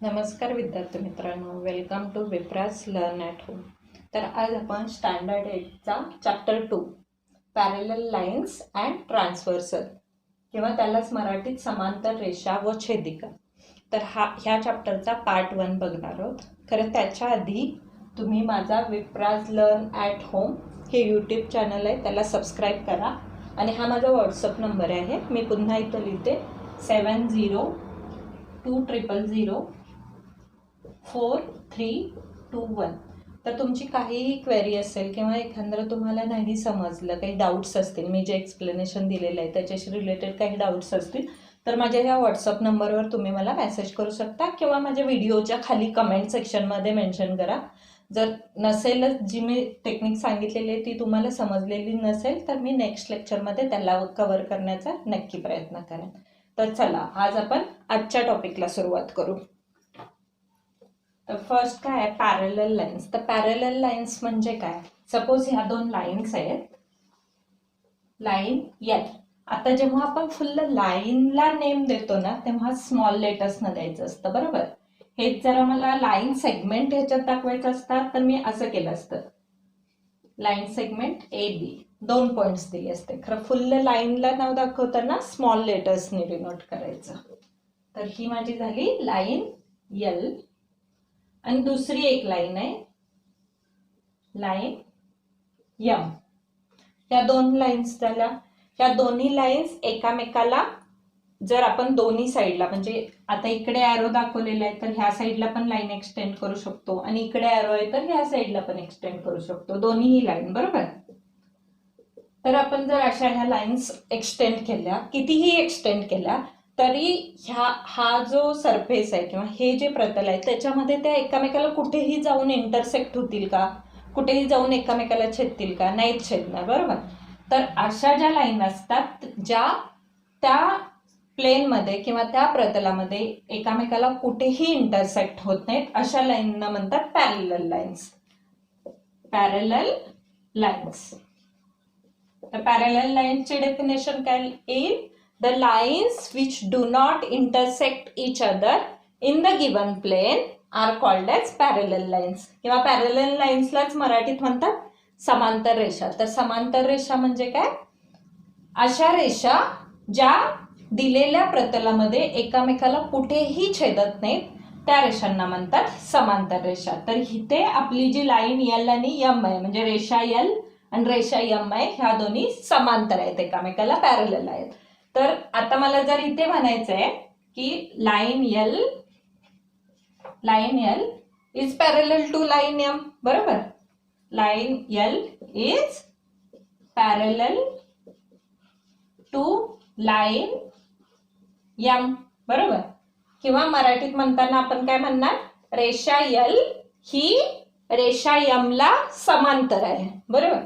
नमस्कार विद्यार्थी मित्रांनो, welcome to Vipras learn at home. तर आज आपण स्टँडर्ड 8चा chapter 2 parallel lines and transversal किंवा त्यालाच मराठीत समांतर रेषा व छेदिका, तर ह्या चॅप्टरचा पार्ट 1 बघणार आहोत. खरं त्याच्या आधी तुम्ही माझा विप्रास लर्न ॲट होम हे यूट्यूब चॅनल आहे, त्याला सबस्क्राईब करा. आणि हा माझा व्हॉट्सअप नंबर आहे, मी पुन्हा इथं लिहिते 7020004321. तर तुमची काहीही क्वेरी असेल किंवा एखादं तुम्हाला नाही समजलं, काही डाऊट्स असतील, मी जे एक्सप्लेनेशन दिलेलं आहे त्याच्याशी रिलेटेड काही डाऊट्स असतील तर माझ्या ह्या व्हॉट्सअप नंबरवर तुम्ही मला मेसेज करू शकता किंवा माझ्या व्हिडिओच्या खाली कमेंट सेक्शनमध्ये मेन्शन करा. जर नसेलच जी मी टेक्निक सांगितलेली आहे ती तुम्हाला समजलेली नसेल तर मी नेक्स्ट लेक्चरमध्ये त्याला कव्हर करण्याचा नक्की प्रयत्न करेन. तर चला आज आपण आजच्या टॉपिकला सुरुवात करू. तर फर्स्ट काय आहे, पॅरेलल लाईन्स. तर पॅरेलल लाईन्स म्हणजे काय? सपोज ह्या दोन लाईन्स आहेत, लाईन एल. आता जेव्हा आपण फुल लाईनला नेम देतो ना तेव्हा स्मॉल लेटर्स न द्यायचं असतं, बरोबर. हेच जर मला लाईन सेगमेंट ह्याच्यात दाखवायचं असतात तर मी असं केलं असतं, line segment A B, 2 points दिले असते. खरं फुल लाईनला नाव दाखवताना स्मॉल लेटर्सने डिनोट करायचं. तर ही माझी झाली लाईन एल. आणि दुसरी एक लाईन आहे लाईन एम. या दोन लाईन्स झाल्या. या दोन्ही लाईन्स एकामेकाला जर आपण दोन्ही साईडला, म्हणजे आता इकडे ॲरो दाखवलेला आहे तर ह्या साईडला पण लाईन एक्सटेंड करू शकतो आणि इकडे ॲरो आहे तर ह्या साईडला पण एक्सटेंड करू शकतो, दोन्हीही लाईन, बरोबर. तर आपण जर अशा ह्या लाईन्स एक्सटेंड केल्या, कितीही एक्सटेंड केल्या तरी हा जो सरफेस आहे किंवा हे जे प्रतल आहे त्याच्यामध्ये त्या एकामेकाला कुठेही जाऊन इंटरसेक्ट होतील का, कुठेही जाऊन एकामेकाला छेदतील का? नाहीच छेदणार, बरोबर. तर अशा ज्या लाईन असतात ज्या त्या प्लेनमध्ये किंवा त्या प्रतलामध्ये एकामेकाला कुठेही इंटरसेक्ट होत नाहीत अशा लाईनना म्हणतात पॅरेलल लाईन्स. Parallel lines. तर पॅरेलल लाईन्सची डेफिनेशन काय येईल? The lines which do not intersect each other in the given plane are called as parallel lines. किंवा पॅरेलल लाईन्सलाच मराठीत म्हणतात समांतर रेषा. तर समांतर रेषा म्हणजे काय? अशा रेषा ज्या दिलेल्या प्रतलामध्ये एकामेकाला कुठेही छेदत नाहीत त्या रेषांना म्हणतात समांतर रेषा. तर इथे आपली जी लाईन एल आणि एम आहे, म्हणजे रेषा एल आणि रेषा एम आहे, ह्या दोन्ही समांतर आहेत, एकामेकाला पॅरेलल आहेत. तर आता मला जर इथे म्हणायचं आहे की line L is parallel to line M, बरोबर. Line L is parallel to line M, बरोबर. किंवा मराठीत म्हणताना आपण काय म्हणणार, रेषा एल ही रेषा एम ला समांतर आहे, बरोबर.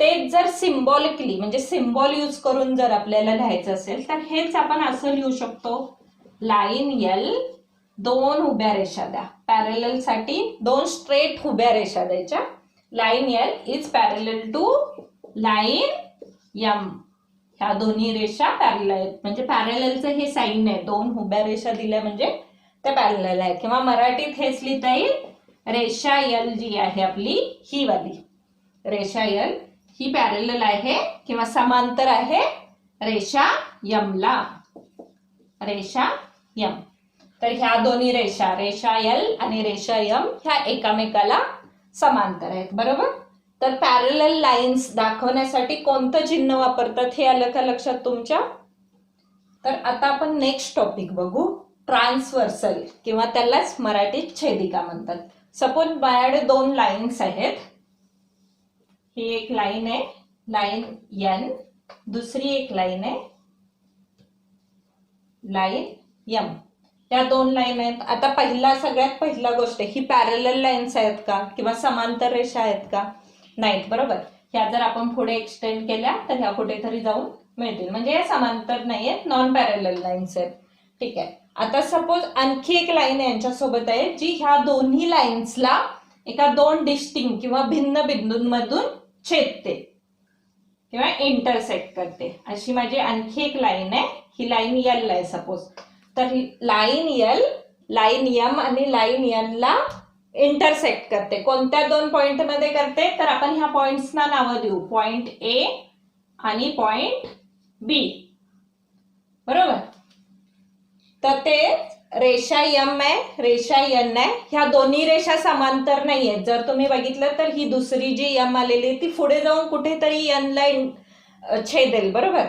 ते जर सिम्बॉलिकली म्हणजे सिम्बॉल यूज करून जर आपल्याला लिहायचं असेल तर हेच आपण असं लिहू शकतो, लाईन एल, 2 उभ्या रेषा द्या. पॅरेलल साठी 2 स्ट्रेट उभ्या रेषा द्यायच्या. Line L is parallel to line M. ह्या दोन्ही रेषा पॅरेलल आहेत, म्हणजे पॅरेललचं हे साईन आहे, 2 उभ्या रेषा दिल्या म्हणजे त्या पॅरेलल आहेत. किंवा मराठीत हेच लिहिता येईल, रेषा एल जी आहे आपली ही वाली रेषा एल ही पॅरेलल आहे किंवा समांतर आहे रेषा एम ला, रेषा एम. तर ह्या दोन्ही रेषा, रेषा एल आणि रेषा एम, ह्या एकामेकाला समांतर आहेत, बरोबर. तर पॅरेलल लाईन्स दाखवण्यासाठी कोणतं चिन्ह वापरतात हे आलं का लक्षात तुमच्या? तर आता आपण नेक्स्ट टॉपिक बघू, ट्रान्सव्हर्सल किंवा त्यालाच मराठीत छेदिका म्हणतात. सपोज माझ्याकडे 2 लाईन्स आहेत. ही एक लाईन आहे लाईन एन, दुसरी एक लाईन आहे लाईन एम. या 2 लाईन आहेत. आता सगळ्यात पहिला गोष्ट, ही पॅरेलल लाईन्स आहेत का किंवा समांतर रेषा आहेत का? नाहीत, बरोबर. ह्या जर आपण पुढे एक्सटेंड केल्या तर ह्या कुठेतरी जाऊन मिळतील, म्हणजे या समांतर नाही आहेत, नॉन पॅरेलल लाईन्स आहेत, ठीक आहे. आता सपोज आणखी एक लाईन यांच्यासोबत आहे जी ह्या दोन्ही लाईन्सला एका 2 डिस्टिंक्ट किंवा भिन्न बिंदूंमधून छेदते किंवा इंटरसेक्ट करते. अशी माझी आणखी एक लाईन आहे, ही लाईन एल आहे सपोज. तर लाईन एल लाईन एम आणि लाईन एन ला इंटरसेक्ट करते. कोणत्या दोन पॉइंट मध्ये करते तर आपण ह्या पॉइंट्सना नावं देऊ, पॉइंट ए आणि पॉइंट बी. बरोबर. तर ते रेषा एम आहे, रेषा एन आहे. ह्या दोन्ही रेषा समांतर नाही आहेत. जर तुम्ही बघितलं तर ही दुसरी जी एम आलेली ती पुढे जाऊन कुठेतरी एन ला छेदेल. बरोबर.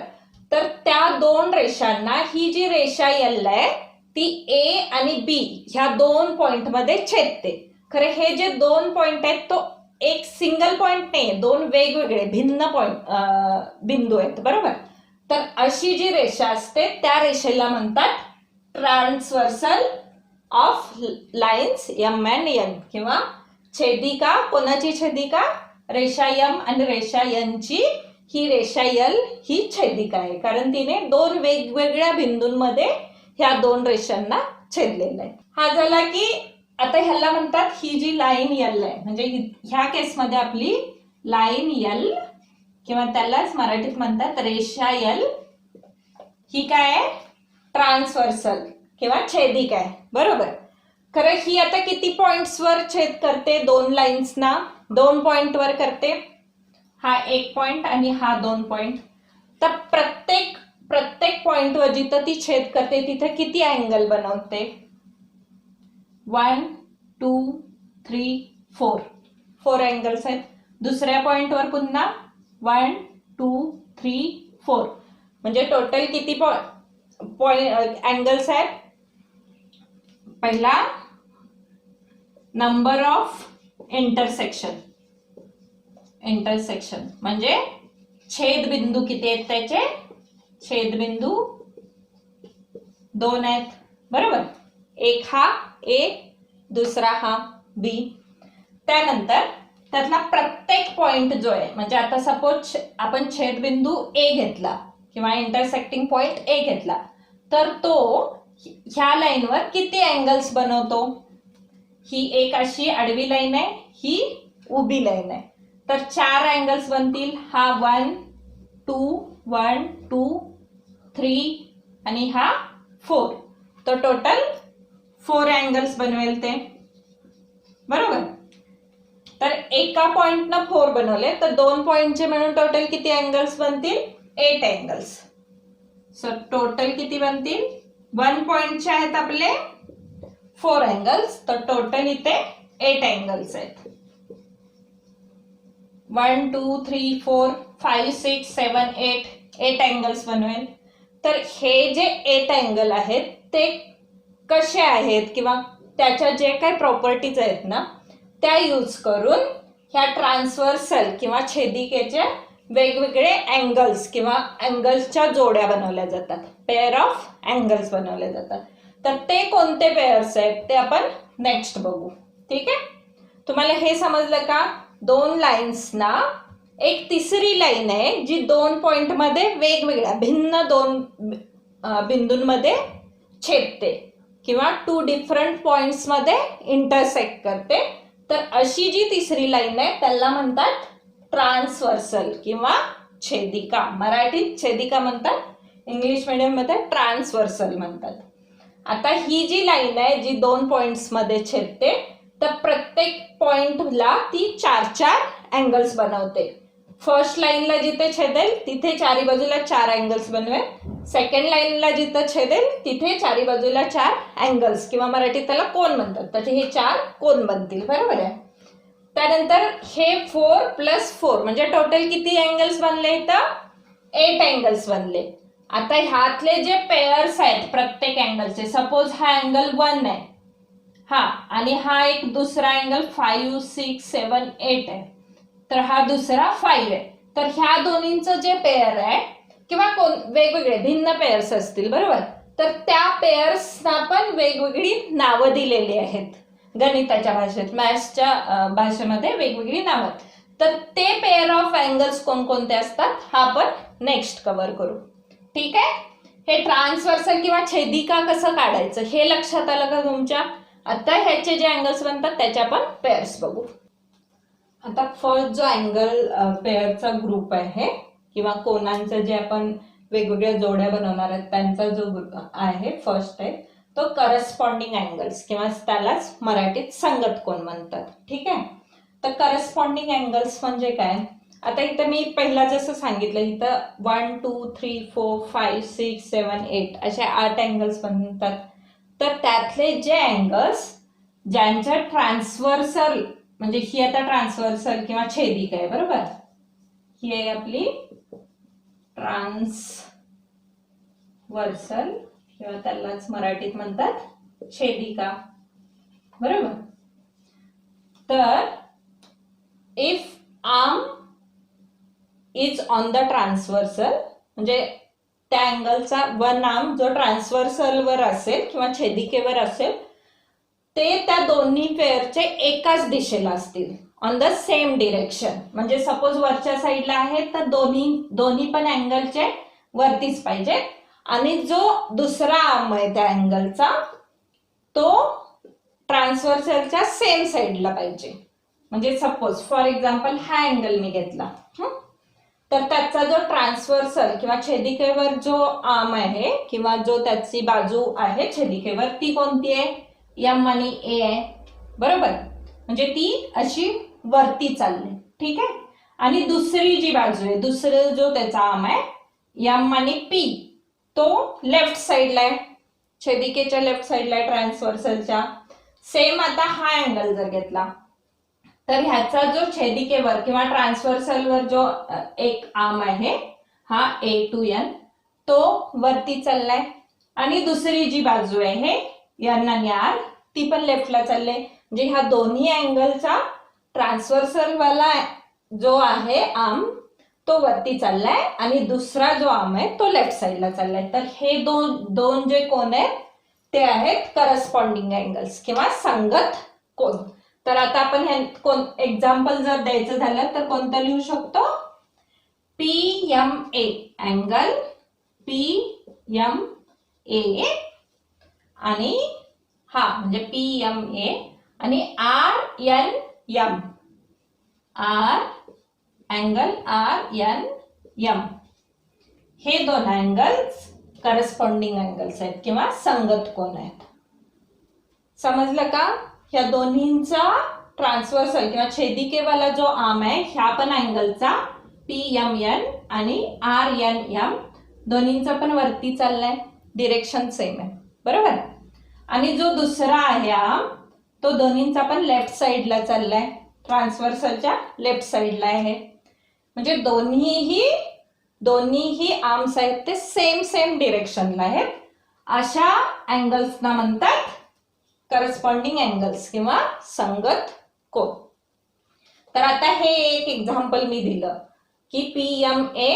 तर त्या दोन रेषांना ही जी रेषा एल आहे ती ए आणि बी ह्या दोन पॉइंट मध्ये छेदते. खरे हे जे दोन पॉइंट आहेत तो एक सिंगल पॉइंट नाही, दोन वेगवेगळे भिन्न बिंदू आहेत. बरोबर. तर अशी जी रेषा असते त्या रेषेला म्हणतात transversal of lines M and N, किंवा छेदिका. कोणाची छेदिका? रेषा एम आणि रेषा एन ची. ही रेषा एल ही छेदिका आहे, कारण तिने दोन वेगवेगळ्या बिंदूंमध्ये ह्या दोन रेषांना छेदलेलं आहे. हा झाला की आता ह्याला म्हणतात ही जी लाईन एल आहे, म्हणजे ह्या केसमध्ये आपली लाईन एल किंवा त्यालाच मराठीत म्हणतात रेषा एल, ही काय आहे? ट्रान्सव्हर्सल किंवा छेदिका आहे. बरोबर. खरं ही आता किती पॉइंट्सवर छेद करते? दोन लाईन्सना दोन पॉइंटवर करते. हा एक पॉइंट आणि हा दोन पॉइंट. तर प्रत्येक पॉइंटवर जिथं ती छेद करते तिथे किती अँगल बनवते? 1 2 3 4 अँगल्स आहेत. दुसऱ्या पॉइंटवर पुन्हा 1 2 3 4, म्हणजे टोटल किती अँगल्स आहेत? पहिला नंबर ऑफ इंटरसेक्शन म्हणजे छेदबिंदू किती आहेत त्याचे? छेदबिंदू 2 आहेत. बरोबर. एक हा ए, दुसरा हा बी. त्यानंतर त्यातला प्रत्येक पॉइंट जो आहे, म्हणजे आता सपोज आपण छेदबिंदू ए घेतला किंवा इंटरसेक्टिंग पॉइंट ए घेतला, तर तो ह्या लाईनवर किती अँगल्स बनवतो? ही एक अशी आडवी लाईन आहे, ही उभी लाईन आहे. तर 4 अँगल्स बनतील. हा 1 2 1 2 3 आणि हा 4. तर टोटल 4 अँगल्स बनवेल ते. बरोबर. तर एका पॉइंटनं 4 बनवले तर दोन पॉइंटचे मिळून टोटल किती अँगल्स बनतील? 8 अँगल्स. सो टोटल किती बनतील? 1 पॉइंटचे आहेत आपले 4 अँगल्स, तर टोटल इथे 8 अँगल्स आहेत. 1 2 3 4 5 6 7 8 अँगल्स बनवेल. तर हे जे 8 अँगल आहेत ते कसे आहेत किंवा त्याच्या जे काही प्रॉपर्टीज आहेत ना त्या यूज करून ह्या ट्रान्सव्हर्सल किंवा छेदिकेचे वेगवेगळे अँगल्स किंवा अँगल्सच्या जोड्या बनवल्या जातात, पेअर ऑफ अँगल्स बनवले जातात. तर ते कोणते पेअर्स आहेत ते आपण नेक्स्ट बघू. ठीक आहे. तुम्हाला हे समजलं का? दोन लाईन्सना एक तिसरी लाईन आहे जी दोन पॉइंट मध्ये वेगवेगळ्या भिन्न दोन बिंदूंमध्ये छेदते किंवा 2 डिफरंट पॉइंट्स मध्ये इंटरसेक्ट करते. तर अशी जी तिसरी लाईन आहे त्याला म्हणतात ट्रान्सव्हर्सल किंवा छेदिका. मराठीत छेदिका म्हणतात, इंग्लिश मीडियम मध्ये ट्रान्सव्हर्सल म्हणतात. आता ही जी लाईन आहे जी 2 पॉइंट्स मध्ये छेदते, तर प्रत्येक पॉइंटला ती 4 अँगल्स बनवते. फर्स्ट लाईनला जिथे छेदेल तिथे चारी बाजूला 4 अँगल्स बनवेल. सेकंड लाईनला जिथे छेदेल तिथे चारी बाजूला 4 अँगल्स किंवा मराठीत त्याला कोन म्हणतात. तर हे 4 कोन बनतील. बरोबर आहे. त्यानंतर हे 4 + 4 म्हणजे टोटल किती अँगल्स बनले? इथं 8 अँगल्स बनले. आता ह्यातले जे पेअर्स आहेत प्रत्येक अँगलचे, सपोज हा अँगल 1 आहे हा, आणि हा एक दुसरा अँगल 5 6 7 8 आहे, तर हा दुसरा 5 आहे. तर ह्या दोन्हींचं जे पेअर आहे किंवा वेगवेगळे भिन्न पेअर्स असतील. बरोबर. तर त्या पेअर्सना पण वेगवेगळी नावं दिलेली आहेत गणिताच्या भाषेत, मॅथ्सच्या भाषेमध्ये वेगवेगळी नावं. तर ते पेअर ऑफ अँगल्स कोणकोणते असतात हा आपण नेक्स्ट कव्हर करू. ठीक आहे. हे ट्रान्सव्हर्सल किंवा छेदिका कसं काढायचं हे लक्षात आलं का तुमच्या? आता ह्याचे जे अँगल्स बनतात त्याचे आपण पेअर्स बघू. आता फर्स्ट जो अँगल पेअरचा ग्रुप आहे किंवा कोनांचं जे आपण वेगवेगळ्या जोड्या बनवणार आहेत त्यांचा जो आहे फर्स्ट आहे तो करस्पॉन्डिंग अँगल्स किंवा त्यालाच मराठीत संगत कोन म्हणतात. ठीक आहे. तर करस्पॉन्डिंग अँगल्स म्हणजे काय, आता इथं मी पहिला जसं सांगितलं इथं 1 2 3 4 5 6 7 8 असे 8 अँगल्स बनतात. तर त्यातले जे अँगल्स ज्यांच्या ट्रान्सव्हर्सल म्हणजे ही आता ट्रान्सव्हर्सल किंवा छेदिक आहे बरोबर, ही आहे आपली ट्रान्सव्हर्सल किंवा त्यालाच मराठीत म्हणतात छेदिका बरोबर. तर if arm is on the transversal म्हणजे त्या अँगलचा वन आर्म जो ट्रान्सव्हर्सलवर असेल किंवा छेदिकेवर असेल ते त्या दोन्ही पेअरचे एकाच दिशेला असतील, ऑन द सेम डिरेक्शन. म्हणजे सपोज वरच्या साईडला आहे तर दोन्ही पण अँगलचे वरतीच पाहिजे आणि जो दुसरा आर्म आहे त्या अँगलचा तो ट्रान्सव्हर्सलच्या सेम साईडला पाहिजे. म्हणजे सपोज फॉर एक्झाम्पल हा अँगल मी घेतला तर त्याचा जो ट्रान्सव्हर्सल किंवा छेदिकेवर जो आर्म आहे किंवा जो त्याची बाजू आहे छेदिकेवर ती कोणती आहे, एम आणि ए आहे बरोबर. म्हणजे ती अशी वरती चालली. ठीक आहे. आणि दुसरी जी बाजू आहे, दुसरं जो त्याचा आर्म आहे एम आणि पी तो लेफ्ट साईडला आहे, छेदिकेच्या लेफ्ट साईडला आहे ट्रान्सव्हर्सलच्या. सेम आता हा अँगल जर घेतला तर ह्याचा जो छेदिकेवर किंवा ट्रान्सव्हर्सलवर जो एक आर्म आहे हा ए टू एन तो वरती चाललाय आणि दुसरी जी बाजू आहे एन आणि आर ती पण लेफ्टला चालले. म्हणजे ह्या दोन्ही अँगलचा ट्रान्सव्हर्सल वाला जो आहे आर्म तो वरती चाललाय आणि दुसरा जो आर्म आहे तो लेफ्ट साईडला चाललाय. तर हे दोन जे कोन आहेत ते आहेत करस्पॉन्डिंग अँगल्स किंवा संगत कोन. तर आता आपण एक्झाम्पल जर द्यायचं झालं तर कोणतं लिहू शकतो, P M A angle P M A आणि हा म्हणजे पी एम ए आणि R N M R angle R N M हे दोन अँगल्स करस्पॉन्डिंग अँगल्स आहेत किंवा संगत कोन आहेत. समजलं का. ह्या दोन्हींचा ट्रान्सव्हर्सल किंवा छेदिकेवाला जो आर्म आहे ह्या पण अँगलचा पी एम एन आणि आर एन एम दोन्हींचा पण वरती चाललाय, डिरेक्शन सेम आहे बरोबर. आणि जो दुसरा आहे आर्म तो दोन्हींचा पण लेफ्ट साईडला चाललाय, ट्रान्सव्हर्सलच्या लेफ्ट साईडला आहे. म्हणजे दोन्हीही आर्म्स आहेत ते सेम डिरेक्शनला आहेत. अशा अँगल्सना म्हणतात करस्पॉन्डिंग अँगल्स किंवा संगत कोन. तर आता हे एक एक्झाम्पल मी दिलं की P M A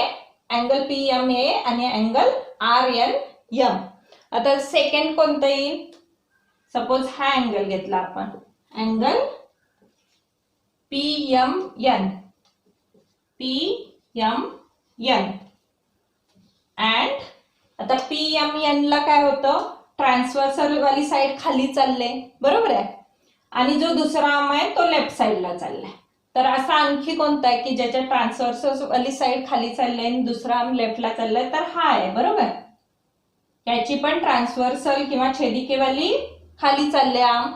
angle P M A आणि अँगल आर एन एम. आता सेकंड कोणतं येईल, सपोज हा अँगल घेतला आपण angle P M N and आता पी एम एन ला काय होतं, ट्रान्सव्हर्सल वाली साईड खाली चालले बरोबर आहे आणि जो दुसरा आर्म आहे तो लेफ्ट साईडला चाललाय. तर असा आणखी कोणता आहे की ज्याच्या ट्रान्सव्हर्सल वाली साईड खाली चालले आणि दुसरा आर्म लेफ्टला चाललाय, तर हा आहे बरोबर. याची पण ट्रान्सव्हर्सल किंवा छेदिकेवाली खाली चालले आर्म,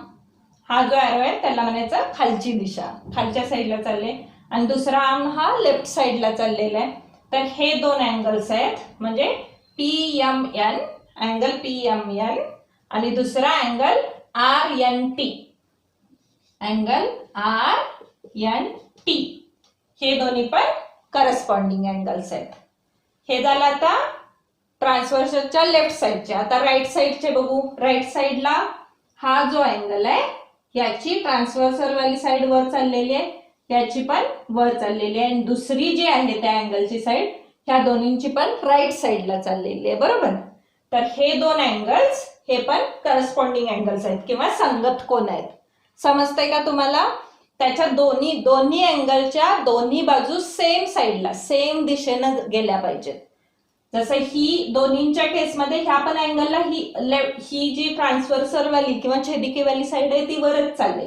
हा जो एरो आहे त्याला म्हणायचं खालची दिशा, खालच्या साईडला चालले आणि दुसरा आर्म हा लेफ्ट साईडला चाललेला आहे. तर हे दोन अँगल्स आहेत म्हणजे P M N angle P M N आणि दुसरा angle R N T angle R N T. हे दोन्ही पण करस्पॉन्डिंग अँगल्स आहेत. हे झालं आता ट्रान्सव्हर्सलच्या लेफ्ट साईडचे. आता राईट साईडचे बघू. राईट साईडला हा जो अँगल आहे याची ट्रान्सव्हर्सल वाली साईड वर चाललेली आहे, याची पण वर चाललेली आहे आणि दुसरी जी आहे त्या अँगलची साईड ह्या दोन्हींची पण राईट साईडला चाललेली आहे बरोबर. तर हे दोन अँगल्स हे पण करस्पॉन्डिंग अँगल्स आहेत किंवा संगत कोन आहेत. समजतंय का तुम्हाला. त्याच्या दोन्ही अँगलच्या दोन्ही बाजू सेम साईडला सेम दिशेनं गेल्या पाहिजेत. जसं ही दोन्हींच्या केसमध्ये ह्या पण अँगलला ही जी ट्रान्सव्हर्सल वाली किंवा छेदिकेवाली साईड आहे ती वरच चालली.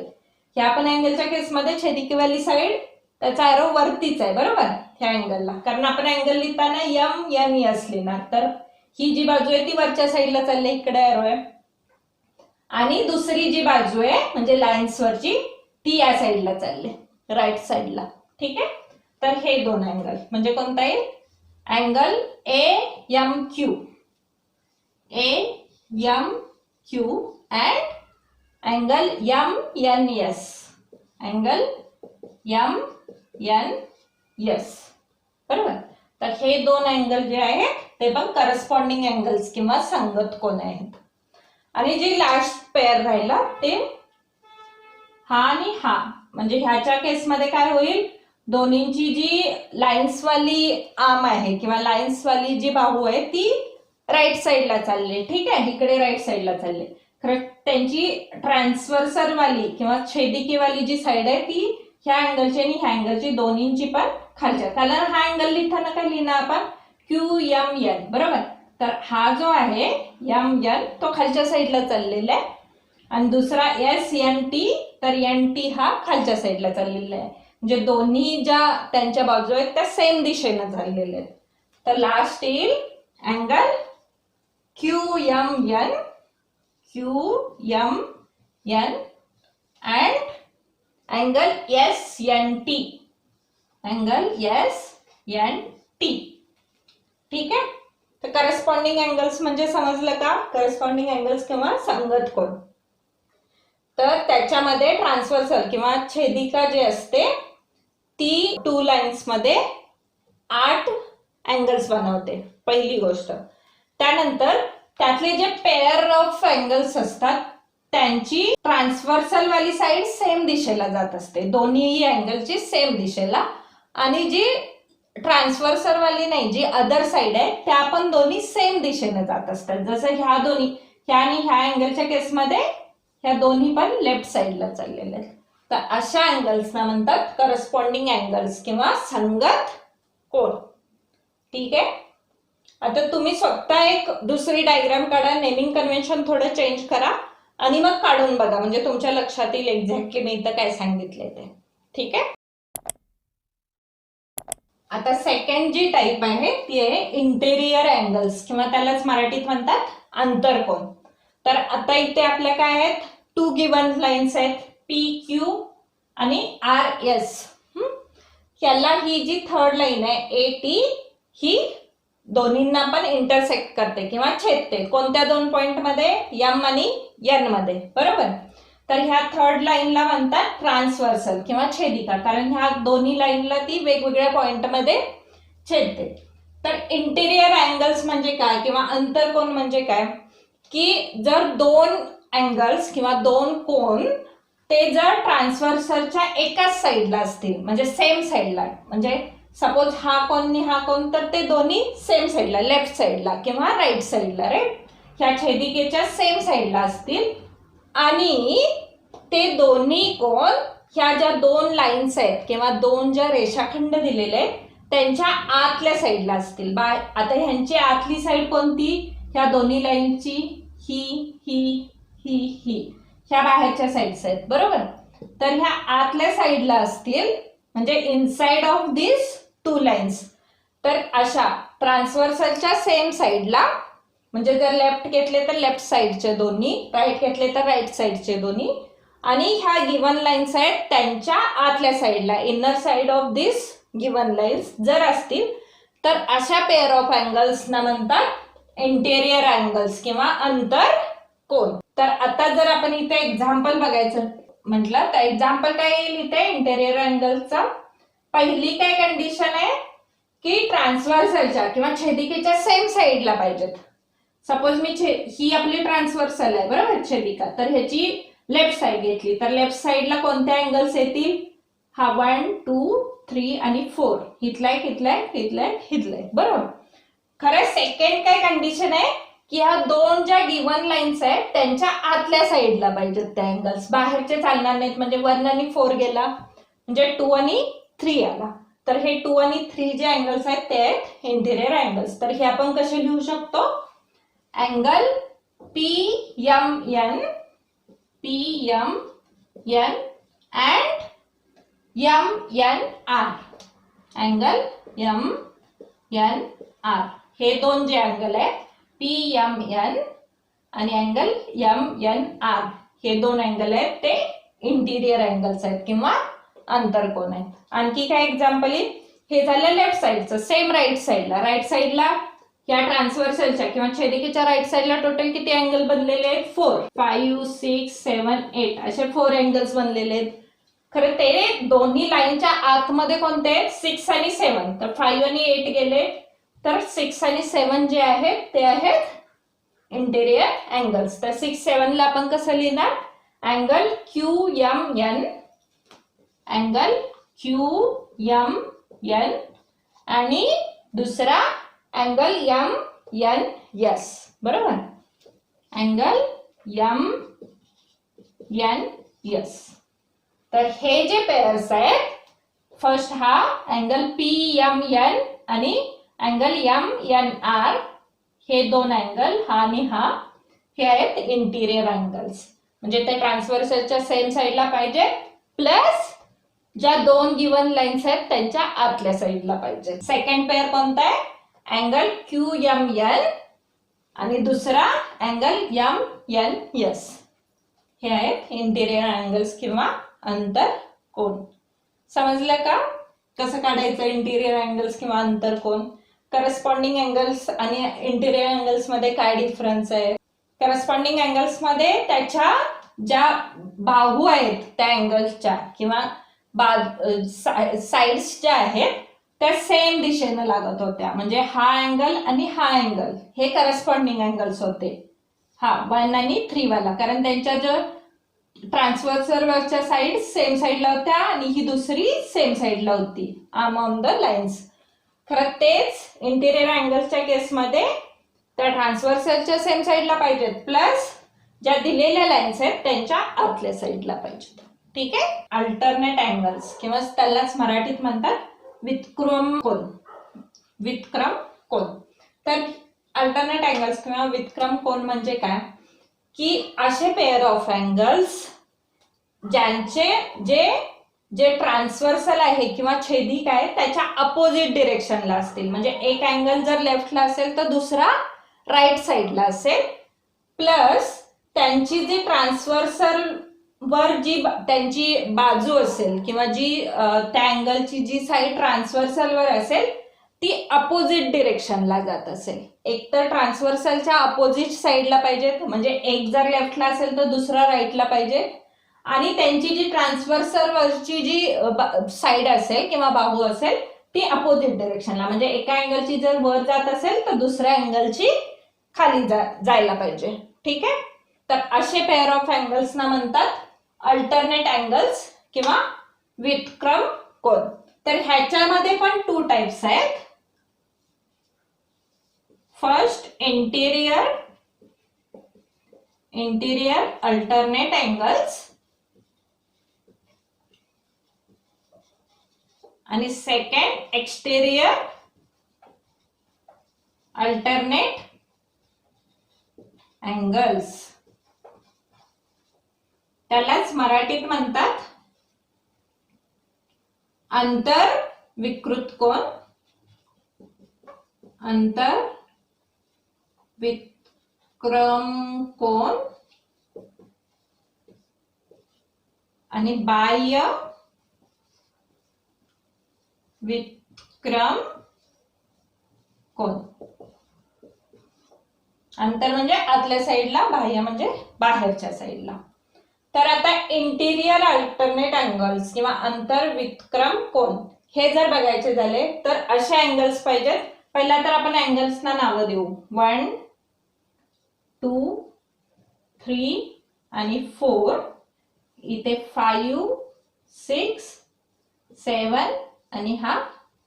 ह्या पण अँगलच्या केसमध्ये छेदिकेवाली साईड त्याचा एरो वरतीच आहे बरोबर ह्या अँगलला, कारण आपण अँगल लिहिताना एम एन एस लिहिणार. तर ही जी बाजू आहे ती वरच्या साईडला चालली, इकडे एरो आहे. आणि दुसरी जी बाजू आहे म्हणजे लाईन्सवरची ती या साईडला चालली, राईट साईडला. ठीक आहे. तर हे दोन अँगल म्हणजे कोणता येईल? Angle AMQ, AMQ and angle MNS, angle MNS. बरोबर. तर हे दोन अँगल जे आहेत ते पण करस्पॉन्डिंग अँगल्स किंवा संगत कोन आहेत. आणि जी लास्ट पेअर राहिला ते हा आणि हा, म्हणजे ह्याच्या केसमध्ये काय होईल? दोन्हींची जी लाईन्सवाली आर्म आहे किंवा लाईन्सवाली जी बाहू आहे ती राईट साईडला चालली. ठीक आहे, इकडे राईट साईडला चालली. खरं त्यांची ट्रान्सव्हर्सल वाली किंवा छेदिकेवाली जी साईड आहे ती ह्या अँगलची आणि ह्या अँगलची दोन्हींची पण खालच्या. त्याला हा अँगल लिहिताना काय लिहिणार आपण? QMN. बरोबर. तर हा जो आहे MN तो खालच्या साईडला चाललेला आहे आणि दुसरा SNT, तर NT हा खालच्या साईडला चाललेला आहे. म्हणजे दोन्ही ज्या त्यांच्या बाजू आहेत त्या सेम दिशेने चाललेल्या आहेत. तर लास्ट येईल angle QMN and angle SNT, angle SNT. ठीक आहे. तर करस्पॉन्डिंग अँगल्स म्हणजे समजलं का? करस्पॉन्डिंग अँगल्स किंवा संगत कोन. तर त्याच्यामध्ये ट्रान्सव्हर्सल किंवा छेदिका जी असते ती टू लाईन्स मध्ये 8 अँगल्स बनवते, पहिली गोष्ट. त्यानंतर त्यातले जे पेअर ऑफ अँगल्स असतात त्यांची ट्रान्सव्हर्सल वाली साईड सेम दिशेला जात असते, दोन्ही अँगलची सेम दिशेला. आणि जी ट्रान्सव्हर्सल वाली नाही, जी अदर साईड आहे त्या पण दोन्ही सेम दिशेने जात असतात. जसं ह्या दोन्ही, ह्या आणि ह्या अँगलच्या केसमध्ये ह्या दोन्ही पण लेफ्ट साईडला चाललेले आहेत. तर अशा अँगल्सना म्हणतात करस्पॉन्डिंग अँगल्स किंवा संगत कोन. ठीक आहे. आता तुम्ही स्वतः एक दुसरी डायग्राम काढा, नेमिंग कन्व्हेन्शन थोडं चेंज करा आणि मग काढून बघा, म्हणजे तुमच्या लक्षात येईल एक्झॅक्टली मी इथं काय सांगितलंय ते. ठीक आहे. आता सेकंड जी टाईप आहे ती आहे इंटेरियर अँगल्स किंवा त्यालाच मराठीत म्हणतात अंतरकोन. तर आता इथे आपल्या काय आहेत? 2 गिवन लाईन्स आहेत, PQ आणि RS. ह्याला ही जी थर्ड लाईन आहे AT ही दोन्हींना पण इंटरसेक्ट करते किंवा छेदते. कोणत्या दोन पॉइंट मध्ये? M आणि N मध्ये. बरोबर. तर ह्या थर्ड लाईनला म्हणतात ट्रान्सव्हर्सल किंवा छेदिका, कारण ह्या दोन्ही लाईनला ती वेगवेगळ्या पॉइंट मध्ये छेदते. तर इंटेरियर अँगल्स म्हणजे काय किंवा अंतरकोन म्हणजे काय? की जर दोन अँगल्स किंवा दोन कोन ते जर ट्रान्सव्हर्सलच्या एकाच साईडला असतील, म्हणजे सेम साईडला, म्हणजे सपोज हा कोन आणि हा कोन, तर ते दोन्ही सेम साईडला, लेफ्ट साईडला किंवा राईट साईडला, राईट, ह्या छेदिकेच्या सेम साईडला असतील आणि ते दोन्ही कोन ह्या ज्या दोन लाईन्स आहेत किंवा दोन ज्या रेषाखंड दिलेले आहेत त्यांच्या आतल्या साईडला असतील. आता ह्यांची आतली साईड कोणती? ह्या दोन्ही लाईनची ही ही ही ही, ह्या बाहेरच्या साईड्स आहेत. बरोबर. तर ह्या आतल्या साईडला असतील म्हणजे इनसाइड ऑफ दिस 2 लाईन्स. तर अशा ट्रान्सव्हर्सलच्या सेम साईडला, म्हणजे जर लेफ्ट घेतले तर लेफ्ट साईडचे दोन्ही, राईट घेतले तर राईट साईडचे दोन्ही, आणि ह्या गिवन लाईन्स आहेत त्यांच्या आतल्या साईडला, inner side of this given lines जर असतील तर अशा पेअर ऑफ अँगल्सना म्हणतात इंटेरियर अँगल्स किंवा अंतर कोन. तर आता जर आपण इथे एक्झाम्पल बघायचं म्हटलं तर एक्झाम्पल काय येईल इथे इंटेरियर अँगलचा? पहिली काय कंडिशन आहे की ट्रान्सव्हर्सलच्या किंवा छेदिकेच्या सेम साईडला पाहिजेत. सपोज मी ही आपली ट्रान्सव्हर्सल आहे, बरोबर, छेदिका, तर ह्याची लेफ्ट साईड घेतली तर लेफ्ट साईडला कोणत्या अँगल्स येतील? हा 1 2 3 आणि 4, हितलाय हितलाय हितलाय हितलाय. बरोबर. खरं सेकंड काय कंडिशन आहे की ह्या दोन ज्या गिवन लाईन्स आहेत त्यांच्या आतल्या साईडला पाहिजेत त्या अँगल्स, बाहेरचे चालणार नाहीत. म्हणजे 1 आणि 4 गेला म्हणजे 2 आणि 3 आला. तर हे 2 आणि 3 जे अँगल्स आहेत ते आहेत इंटेरियर अँगल्स. तर हे आपण कसे लिहू शकतो? Angle PMN and MNR, angle MNR, हे दोन जे अँगल आहेत PMN आणि अँगल MNR हे दोन अँगल आहेत ते इंटिरियर अँगल्स आहेत किंवा अंतरकोन आहेत. आणखी काय एक्झाम्पल येईल? हे झालं लेफ्ट साईडचं. सेम राईट साईडला या ट्रान्सव्हर्सलच्या किंवा छेदिकेच्या राईट साईडला टोटल किती अँगल बनलेले आहेत? 4, 5, 6, 7, 8 असे 4 अँगल्स बनलेले आहेत. खरं ते दोन्ही लाईनच्या आतमध्ये कोणते आहेत? 6 आणि 7. तर 5 आणि 8 गेले, तर 6 आणि 7 जे आहेत ते आहेत इंटेरियर अँगल्स. तर 6, 7 ला आपण कसं लिहिणार? अँगल QMN, अँगल QMN आणि दुसरा अँगल MNS. बरोबर, अँगल MNS. तर हे जे पेअर्स आहेत, फर्स्ट हा अँगल PMN आणि अँगल MNR, हे दोन अँगल हा आणि हा हे आहेत इंटिरियर अँगल्स. म्हणजे ते ट्रान्सव्हर्सलच्या सेम साईडला पाहिजे, प्लस ज्या दोन गिवन लाईन्स आहेत त्यांच्या आतल्या साईडला पाहिजे. सेकंड पेअर कोणता आहे? अँगल QMN आणि दुसरा अँगल MNS. हे आहेत इंटिरियर अँगल्स किंवा अंतरकोन. समजलं का कसं काढायचं इंटिरियर अँगल्स किंवा अंतरकोन? करस्पॉन्डिंग अँगल्स आणि इंटिरियर अँगल्स मध्ये काय डिफरन्स आहे? करस्पॉन्डिंग अँगल्स मध्ये त्याच्या ज्या बाहू आहेत त्या अँगल्सच्या किंवा साइड्स ज्या आहेत त्या सेम दिशेने लागत होत्या. म्हणजे हा अँगल आणि हा अँगल हे करस्पॉन्डिंग अँगल्स होते. हा 1 आणि 3 वाला, कारण त्यांच्या जो ट्रान्सव्हर्सलवरच्या साइड सेम साइडला होत्या आणि ही दुसरी सेम साइडला होती अमॉंग द लाईन्स. खरं तेच इंटिरियर अँगल्सच्या केसमध्ये त्या ट्रान्सव्हर्सलच्या सेम साइडला पाहिजेत, प्लस ज्या दिलेल्या लाईन्स आहेत त्यांच्या आतल्या साइडला पाहिजेत. ठीक आहे. अल्टरनेट अँगल्स किंवा त्यालाच मराठीत म्हणतात व्युत्क्रम कोन. व्युत्क्रम कोन. तर अल्टरनेट अँगल्स किंवा व्युत्क्रम कोन म्हणजे काय? की असे पेअर ऑफ अँगल्स ज्यांचे जे ट्रान्सव्हर्सल आहे किंवा छेदिक आहे त्याच्या अपोजिट डिरेक्शनला असतील. म्हणजे एक अँगल जर लेफ्टला असेल तर दुसरा राईट साईडला असेल, प्लस त्यांची जी ट्रान्सव्हर्सल वर जी त्यांची बाजू असेल किंवा जी त्या अँगलची जी साईड ट्रान्सव्हर्सल वर असेल ती अपोजिट डिरेक्शनला जात असेल. एक तर ट्रान्सव्हर्सलच्या अपोजिट साईडला पाहिजेत, म्हणजे एक जर लेफ्टला असेल तर दुसरा राईटला पाहिजे, आणि त्यांची जी ट्रान्सव्हर्सल वरची जी साईड असेल किंवा बाहू असेल ती अपोजिट डिरेक्शनला, म्हणजे एका अँगलची जर वर जात असेल तर दुसऱ्या अँगलची खाली जायला पाहिजे. ठीक आहे. तर असे पेअर ऑफ अँगल्सना म्हणतात अल्टरनेट अँगल्स किंवा व्युत्क्रम कोन. तर ह्याच्यामध्ये पण 2 टाइप्स आहेत. फर्स्ट इंटिरियर अल्टरनेट अँगल्स आणि सेकंड एक्सटेरियर अल्टरनेट अँगल्स. त्यालाच मराठीत म्हणतात अंतर विकृत कोन, अंतर विक्रम कोन आणि बाह्य विक्रम कोन. अंतर म्हणजे आतल्या साईडला, बाह्य म्हणजे बाहेरच्या साईडला. तर आता इंटिरियर अल्टरनेट अँगल्स किंवा अंतर विक्रम कोन हे जर बघायचे झाले तर असे अँगल्स पाहिजेत. पहिला तर आपण अँगल्सना नावं देऊ. 1, 2, 3 आणि 4. इथे 5, 6, 7 आणि हा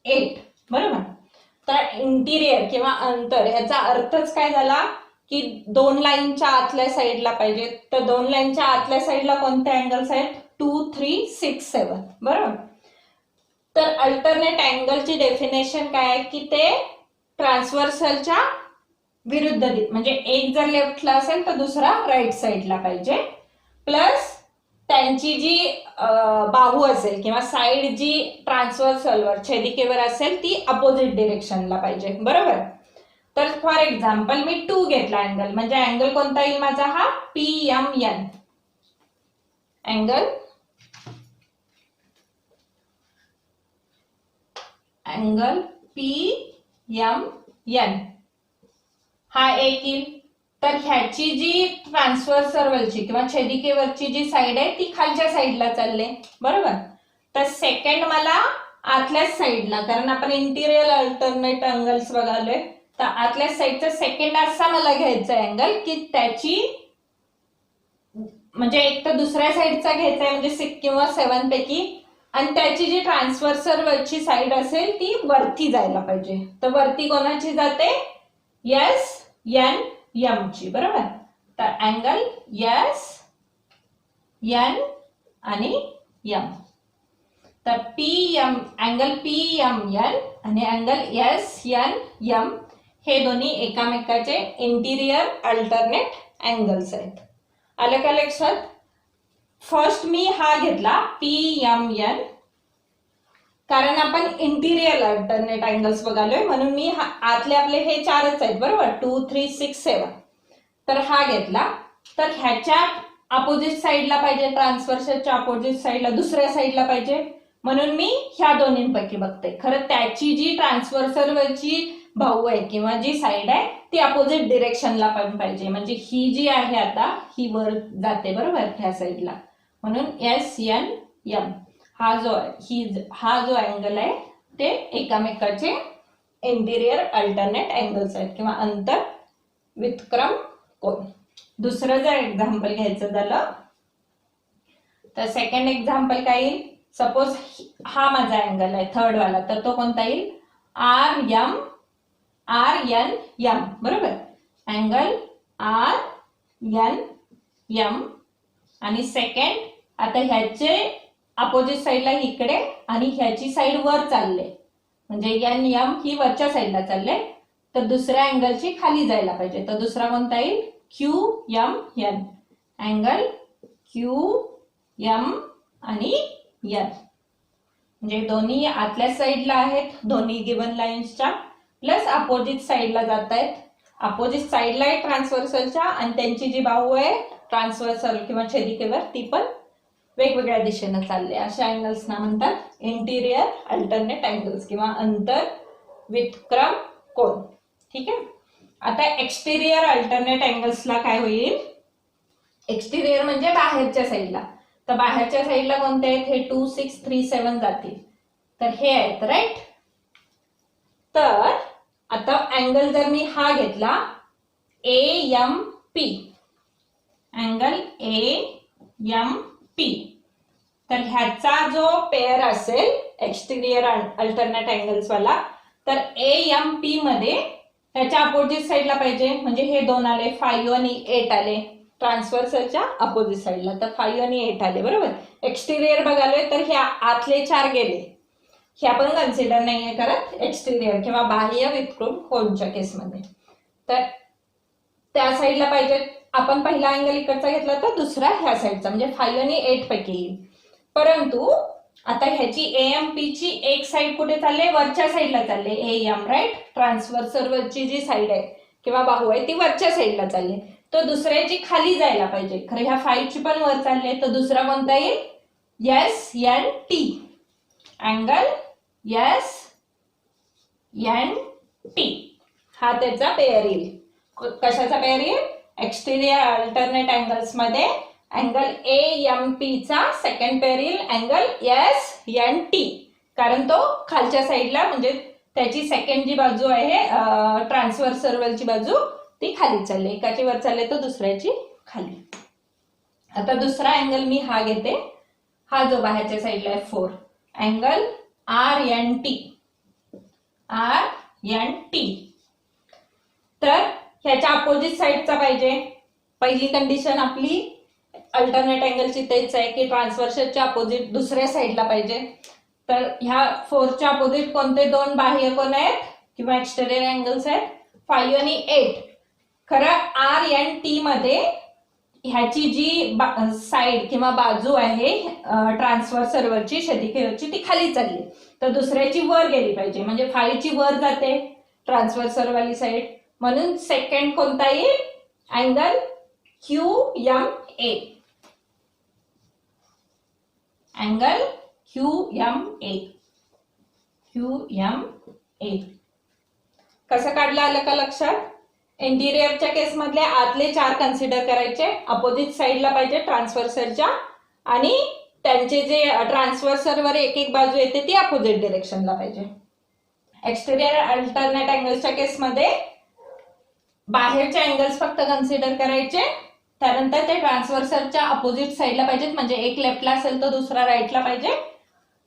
8. बरोबर. तर इंटिरियर किंवा अंतर याचा अर्थच काय झाला की 2 लाईनच्या आतल्या साईडला पाहिजे. तर 2 लाईनच्या आतल्या साईडला कोणते अँगल्स आहेत? 2, 3, 6, 7. बरोबर. तर अल्टरनेट अँगलची डेफिनेशन काय आहे की ते ट्रान्सव्हर्सलच्या विरुद्ध म्हणजे एक जर लेफ्टला असेल तर दुसरा राईट साईडला पाहिजे, प्लस त्यांची जी बाहू असेल किंवा साईड जी ट्रान्सव्हर्सलवर छेदिकेवर असेल ती अपोजिट डिरेक्शनला पाहिजे. बरोबर. तर फॉर एक्झाम्पल मी 2 घेतला अँगल, म्हणजे अँगल कोणता येईल माझा हा PMN. अँगल PMN हा एक येईल. तर ह्याची जी ट्रान्सव्हर्सरवरची किंवा छेदिकेवरची जी साईड आहे ती खालच्या साईडला चालले, बरोबर. तर सेकंड मला आतल्याच साईडला, कारण आपण इंटिरियर अल्टरनेट अँगल्स बघालोय, तर आतल्या साईडचा सेकंड असा मला घ्यायचा अँगल की त्याची म्हणजे एक तर दुसऱ्या साईडचा घ्यायचा आहे म्हणजे 6 किंवा 7 पैकी, आणि त्याची जी ट्रान्सव्हर्सरवरची साईड असेल ती वरती जायला पाहिजे. तर वरती कोणाची जाते? SNM ची, बरोबर. तर अँगल SN आणि M. तर अँगल PMN आणि अँगल SNM हे दोन्ही एकामेकाचे इंटिरियर अल्टरनेट अँगल्स आहेत. आलं का लक्षात? फर्स्ट मी हा घेतला PMN, कारण आपण इंटिरियर अल्टरनेट अँगल्स बघालोय, म्हणून मी आतले आपले हे 4च आहेत, बरोबर. 2, 3, 6, 7. तर हा घेतला. तर ह्याच्या अपोजिट साईडला पाहिजे, ट्रान्सव्हर्सच्या अपोजिट साईडला, दुसऱ्या साईडला पाहिजे, म्हणून मी ह्या दोन्हींपैकी बघते. खरं त्याची जी ट्रान्सव्हर्सरवरची भाऊ आहे किंवा जी साईड आहे ती अपोजिट डिरेक्शनला पण पाहिजे, म्हणजे ही जी आहे आता ही वर जाते, बरोबर, ह्या साईडला. म्हणून SNM हा जो अँगल आहे ते एकामेकाचे इंटिरियर अल्टरनेट अँगल्स आहेत किंवा अंतर व्युत्क्रम कोन. दुसरं जर एक्झाम्पल घ्यायचं झालं तर सेकंड एक्झाम्पल काय येईल? सपोज हा माझा अँगल आहे थर्ड वाला, तर तो कोणता येईल? RNM, बरोबर. अँगल RNM आणि सेकंड, आता ह्याचे अपोजिट साईडला इकडे आणि ह्याची साईड वर चालले, म्हणजे NM ही वरच्या साईडला चालले, तर दुसऱ्या अँगलची खाली जायला पाहिजे. तर दुसरा कोणता येईल? QMN. अँगल QM आणि N, म्हणजे दोन्ही आतल्या साईडला आहेत, दोन्ही गिवन लाईन्सच्या, प्लस अपोजिट साईडला जात आहेत. अपोजिट साईडला आहे ट्रान्सव्हर्सलच्या, आणि त्यांची जी बाहू आहे ट्रान्सव्हर्सल किंवा छेदिकेवर ती पण वेगवेगळ्या दिशेने चालले. अशा अँगल्सना म्हणतात इंटिरियर अल्टरनेट अँगल्स किंवा अंतर व्युत्क्रम कोन. ठीक आहे. आता एक्सटिरियर अल्टरनेट अँगल्सला काय होईल? एक्सटिरियर म्हणजे बाहेरच्या साईडला. तर बाहेरच्या साईडला कोणते आहेत? हे 2, 6, 3, 7 जातील, तर हे आहेत, राईट. तर आता अँगल जर मी हा घेतला AMP, अँगल AMP, तर ह्याचा जो पेअर असेल एक्सटिरियर अल्टरनेट अँगल्स वाला, तर AMP मध्ये ह्याच्या अपोजिट साईडला पाहिजे, म्हणजे हे 2 आले, 5 आणि 8 आले ट्रान्सव्हर्सलच्या अपोजिट साईडला, तर 5 आणि 8 आले, बरोबर. एक्सटिरियर बघालोय तर हे आतले 4 गेले, हे आपण कन्सिडर नाहीये करत एक्सटिरियर किंवा बाह्य व्युत्क्रम कोनच्या केसमध्ये. तर त्या साईडला पाहिजे, आपण पहिला अँगल इकडचा घेतला तर दुसरा ह्या साईडचा, म्हणजे 5 आणि 8 पैकी येईल. परंतु आता ह्याची AMP ची एक साईड कुठे चालले? वरच्या साईडला चालले AM, राईट. ट्रान्सव्हर्सरवरची जी साईड आहे किंवा बाहू आहे ती वरच्या साईडला चालली, तर दुसऱ्याची खाली जायला पाहिजे. खरं ह्या 5 ची पण वर चालले, तर दुसरा कोणता येईल? SNT. अँगल SNT हा त्याचा पेअर येईल. कशाचा पेअर येईल? एक्सटिरियर अल्टरनेट अँगल्स मध्ये अँगल AMP चा सेकंड पेअर येईल अँगल SNT, कारण तो खालच्या साईडला, म्हणजे त्याची सेकंड जी बाजू आहे ट्रान्सव्हर्सरवरची बाजू ती खाली चालली, एकाची वर चालले तर दुसऱ्याची खाली. आता दुसरा अँगल मी हा घेते, हा जो बाहेरच्या साईडला आहे 4, अँगल RNT. तर ह्याच्या अपोजिट साईडचा पाहिजे. पहिली कंडिशन आपली अल्टरनेट अँगलची तेच आहे की ट्रान्सव्हर्सच्या अपोजिट दुसऱ्या साईडला पाहिजे. तर ह्या 4च्या अपोजिट कोणते 2 बाह्य कोन आहेत किंवा एक्सटिरियर अँगल्स आहेत? 5 आणि 8. खरं RNT मध्ये ह्याची जी साईड किंवा बाजू आहे ट्रान्सव्हर्सरवरची छेदिकेवरची ती खाली चालली, तर दुसऱ्याची वर गेली पाहिजे, म्हणजे 5 ची वर जाते ट्रान्सव्हर्सरवाली साईड, म्हणून सेकंड कोणता येईल? Angle QMA. Angle QMA. QMA. कसं काढलं आलं का लक्षात? इंटिरियरच्या केस मधले आतले 4 कन्सिडर करायचे, अपोजिट साइडला पाहिजे ट्रान्सव्हर्सरच्या, आणि त्यांचे जे ट्रान्सव्हर्सरवर एक एक बाजू येते ती अपोजिट डिरेक्शनला पाहिजे. एक्सटेरियर अल्टरनेट अँगल्सच्या केसमध्ये बाहेरचे अँगल्स फक्त कन्सिडर करायचे, त्यानंतर ते ट्रान्सव्हर्सरच्या अपोजिट साइडला पाहिजेत, म्हणजे एक लेफ्टला असेल तर दुसरा राईटला पाहिजे,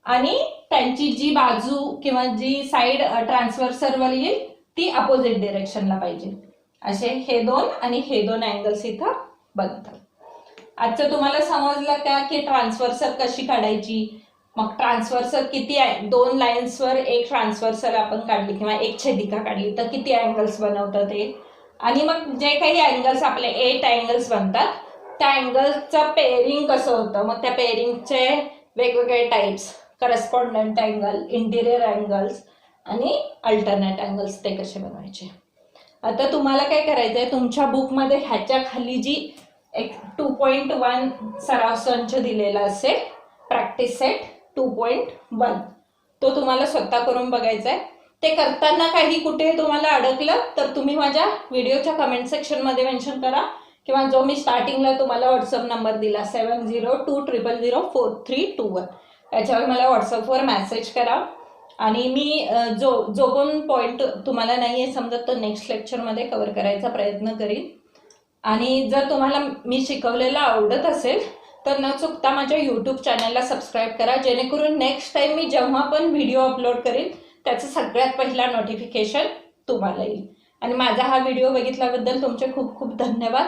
आणि त्यांची जी बाजू किंवा जी साइड ट्रान्सव्हर्सरवर येईल ती अपोजिट डिरेक्शनला पाहिजे. असे हे 2 आणि हे 2 अँगल्स इथं बनतात. आजचं तुम्हाला समजलं का की ट्रान्सव्हर्सर कशी काढायची? मग ट्रान्सव्हर्सर किती आहे? 2 लाईन्सवर एक ट्रान्सव्हर्सर आपण काढली किंवा एक छेदिका काढली तर किती अँगल्स बनवतात ते, आणि मग जे काही अँगल्स आपले 8 अँगल्स बनतात त्या अँगल्सचं पेअरिंग कसं होतं, मग त्या पेअरिंगचे वेगवेगळे types, correspondent angle, interior angles आणि अल्टरनेट अँगल्स ते कसे बनवायचे. आता तुम्हाला काय करायचंय, तुमच्या बुकमध्ये ह्याच्या खाली जी एक 2.1 सराव संच दिलेला असेल, प्रॅक्टिस सेट 2.1, तो तुम्हाला स्वतः करून बघायचा आहे. ते करताना काही कुठे तुम्हाला अडकलं तर तुम्ही माझ्या व्हिडिओच्या कमेंट सेक्शनमध्ये मेन्शन करा, किंवा जो मी स्टार्टिंगला तुम्हाला व्हॉट्सअप नंबर दिला 7020004321 याच्यावर मला व्हॉट्सअपवर मेसेज करा, आणि मी जो कोण पॉईंट तुम्हाला नाही आहे समजत तर नेक्स्ट लेक्चरमध्ये कव्हर करायचा प्रयत्न करीन. आणि जर तुम्हाला मी शिकवलेलं आवडत असेल तर न चुकता माझ्या यूट्यूब चॅनलला सबस्क्राईब करा, जेणेकरून नेक्स्ट टाइम मी जेव्हा पण व्हिडिओ अपलोड करीन त्याचं सगळ्यात पहिला नोटिफिकेशन तुम्हाला येईल. आणि माझा हा व्हिडिओ बघितल्याबद्दल तुमचे खूप खूप धन्यवाद.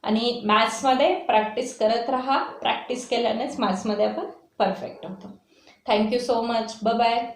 आणि मॅथ्समध्ये प्रॅक्टिस करत राहा, प्रॅक्टिस केल्यानेच मॅथ्समध्ये आपण परफेक्ट होतो. Thank you so much. Bye bye.